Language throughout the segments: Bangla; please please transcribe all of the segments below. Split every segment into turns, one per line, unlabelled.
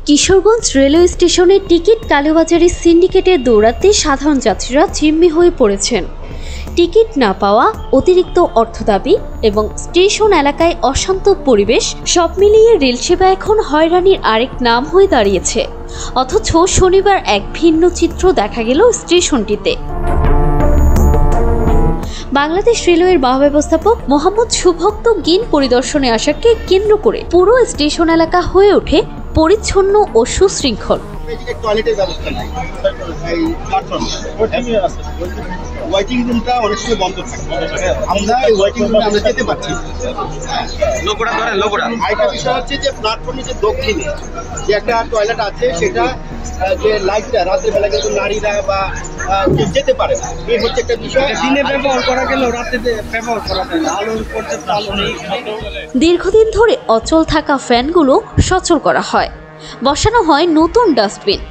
কিশোরগঞ্জ রেলওয়ে স্টেশনে টিকিট কালোবাজারি সিন্ডিকেটে দৌড়াতে সাধারণ যাত্রীরা জিম্মি হয়ে পড়েছেন। টিকিট না পাওয়া, অতিরিক্ত অর্থ দাবি এবং স্টেশন এলাকায় অশান্ত পরিবেশ সব মিলিয়ে রেল সেবা এখন হয়রানির আরেক নাম হয়ে দাঁড়িয়েছে। অথচ শনিবার এক ভিন্ন চিত্র দেখা গেল স্টেশনটিতে। বাংলাদেশ রেলওয়ের মহাব্যবস্থাপক মোহাম্মদ সুভক্ত গিন পরিদর্শনে আসাকে কেন্দ্র করে পুরো স্টেশন এলাকা হয়ে ওঠে পরিচ্ছন্ন ও সুশৃঙ্খল।
ওয়েটিং রুমটা অনেক সময় বন্ধ থাকে, আমরা এই ওয়েটিং রুমে আমরা যেতে পারছি। আরেকটা বিষয় হচ্ছে যে প্ল্যাটফর্মে যে দক্ষিণে যে একটা টয়লেট আছে, সেটা যে লাইটটা রাতের বেলা কিন্তু নারীরা বা কেউ যেতে পারে না, এই হচ্ছে একটা বিষয়। দিনে ব্যবহার করা গেলেও রাতে ব্যবহার করা যায় না, আলোর পর্যাপ্ত আলো নেই।
দীর্ঘদিন ধরে অচল থাকা ফ্যানগুলো সচল করা হয়, বসানো হয় নতুন ডাস্টবিন,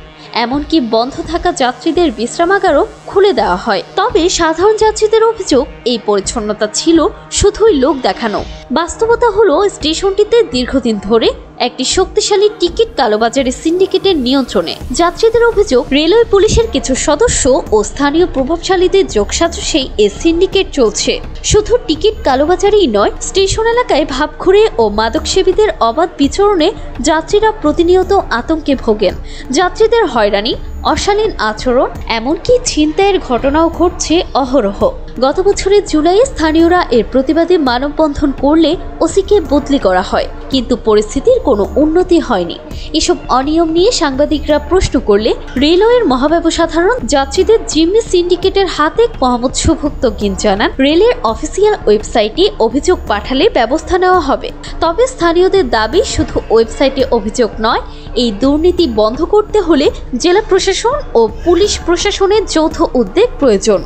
এমনকি বন্ধ থাকা যাত্রীদের বিশ্রামাগারও খুলে দেওয়া হয়। তবে সাধারণ যাত্রীদের অভিযোগ, এই পরিচ্ছন্নতা ছিল শুধুই লোক দেখানো। বাস্তবতা হলো স্টেশনটিতে দীর্ঘদিন ধরে একটি শক্তিশালী টিকিট কালোবাজারি সিন্ডিকেটের নিয়ন্ত্রণে। যাত্রীদের অভিযোগ, রেলওয়ে পুলিশের কিছু সদস্য ও স্থানীয় প্রভাবশালীদের যোগসাজশেই এই সিন্ডিকেট চলছে। শুধু টিকিট কালোবাজারিই নয়, স্টেশন এলাকায় ভাবঘুরে ও মাদকসেবীদের অবাধ বিচরণে যাত্রীরা প্রতিনিয়ত আতঙ্কে ভোগেন। যাত্রীদের হয়রানি, অশালীন আচরণ, এমনকি ছিনতাইয়ের ঘটনাও ঘটছে অহরহ। গত বছরের জুলাইয়ে স্থানীয়রা এর প্রতিবাদে মানববন্ধন করলে ওসিকে বদলি করা হয়, কিন্তু পরিস্থিতির কোনো উন্নতি হয়নি। এসব অনিয়ম নিয়ে সাংবাদিকরা প্রশ্ন করলে রেলওয়ের মহাব্যবস্থাপক যাত্রীদের জিম্মি সিন্ডিকেটের হাতে মোহাম্মদ সুভক্ত গিন জানান, রেলের অফিসিয়াল ওয়েবসাইটে অভিযোগ পাঠালে ব্যবস্থা নেওয়া হবে। তবে স্থানীয়দের দাবি, শুধু ওয়েবসাইটে অভিযোগ নয়, এই দুর্নীতি বন্ধ করতে হলে জেলা প্রশাসন ও পুলিশ প্রশাসনের যৌথ উদ্যোগ প্রয়োজন।